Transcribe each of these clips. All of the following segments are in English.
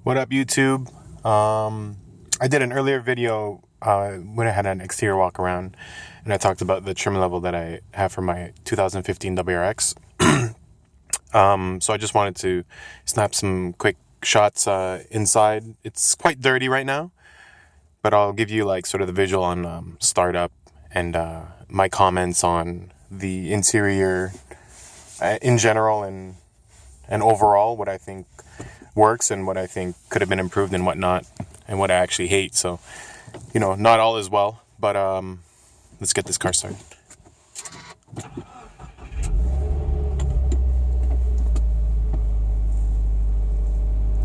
What up, YouTube? I did an earlier video when I had an exterior walk around, and I talked about the trim level that I have for my 2015 WRX. So I just wanted to snap some quick shots inside. It's quite dirty right now, but I'll give you like sort of the visual on startup and my comments on the interior in general and overall, what I think works and what I think could have been improved and whatnot, and what I actually hate. So, not all is well, but let's get this car started.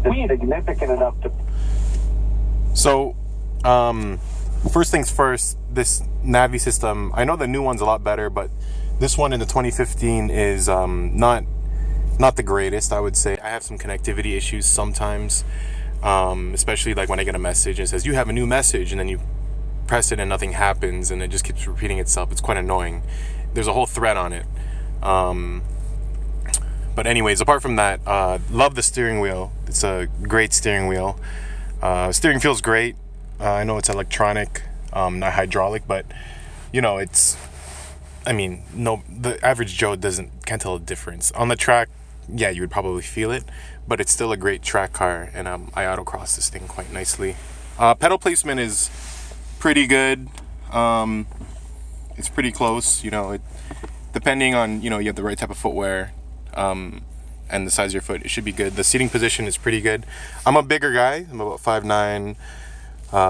Significant enough to. So, first things first, this Navi system, I know the new one's a lot better, but this one in the 2015 is not the greatest, I would say. I have some connectivity issues sometimes, especially like when I get a message and it says, you have a new message, and then you press it and nothing happens, and it just keeps repeating itself. It's quite annoying. There's a whole thread on it. But anyways, apart from that, love the steering wheel. It's a great steering wheel. Steering feels great. I know it's electronic, not hydraulic, but the average Joe can't tell the difference. On the track, yeah, you would probably feel it, but it's still a great track car, and I autocross this thing quite nicely. Pedal placement is pretty good. It's pretty close, depending on, you have the right type of footwear, and the size of your foot, it should be good. The seating position is pretty good. I'm a bigger guy. I'm about 5'9",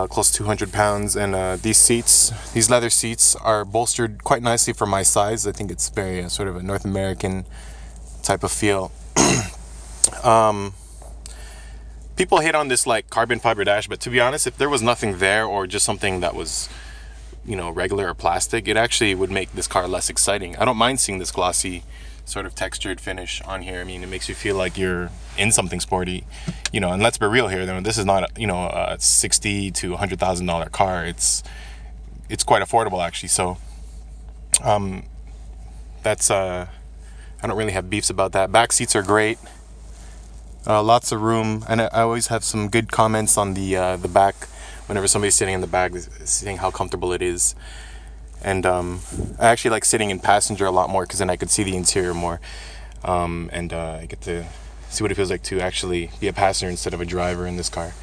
close to 200 pounds, and these leather seats are bolstered quite nicely for my size. I think it's very sort of a North American type of feel. People hate on this like carbon fiber dash, but to be honest, if there was nothing there or just something that was regular or plastic, it actually would make this car less exciting. I don't mind seeing this glossy sort of textured finish on here. I mean, it makes you feel like you're in something sporty, and let's be real here, this is not a $60,000 to $100,000 car. It's quite affordable actually. So that's I don't really have beefs about that. Back seats are great. Lots of room, and I always have some good comments on the back whenever somebody's sitting in the back, saying how comfortable it is. And I actually like sitting in passenger a lot more, because then I could see the interior more, and I get to see what it feels like to actually be a passenger instead of a driver in this car.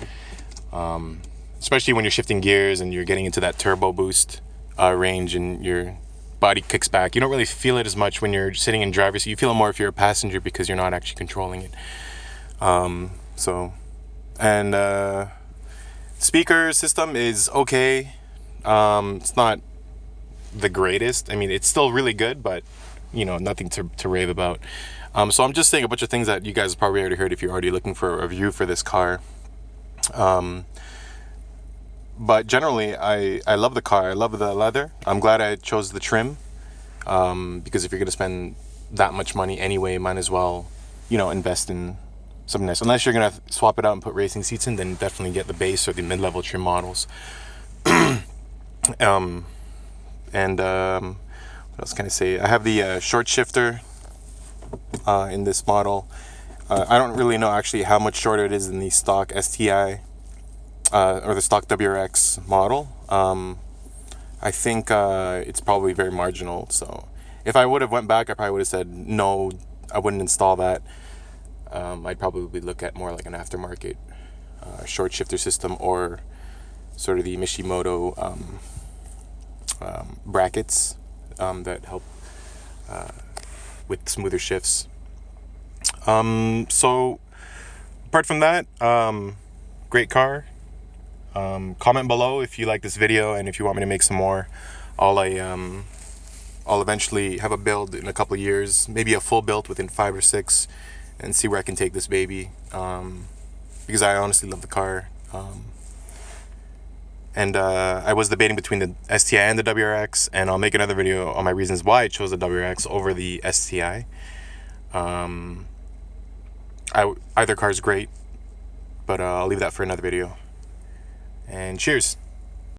Especially when you're shifting gears and you're getting into that turbo boost range, and your body kicks back. You don't really feel it as much when you're sitting in driver's seat. You feel it more if you're a passenger, because you're not actually controlling it. Speaker system is okay. It's not the greatest. I mean, it's still really good, but nothing to rave about. So I'm just saying a bunch of things that you guys probably already heard if you're already looking for a review for this car. But generally, I love the car. I love the leather. I'm glad I chose the trim, because if you're going to spend that much money anyway, might as well, invest in something nice. Unless you're going to swap it out and put racing seats in, then definitely get the base or the mid-level trim models. What else can I say? I have the short shifter in this model. I don't really know actually how much shorter it is than the stock STI or the stock WRX model. I think it's probably very marginal. So if I would have went back, I probably would have said no, I wouldn't install that. I'd probably look at more like an aftermarket short shifter system, or sort of the Mishimoto brackets that help with smoother shifts. So apart from that, great car. Comment below if you like this video, and if you want me to make some more. I'll eventually have a build in a couple of years, maybe a full build within 5 or 6, and see where I can take this baby, because I honestly love the car. I was debating between the STI and the WRX, and I'll make another video on my reasons why I chose the WRX over the STI. Either car is great, but I'll leave that for another video. And cheers.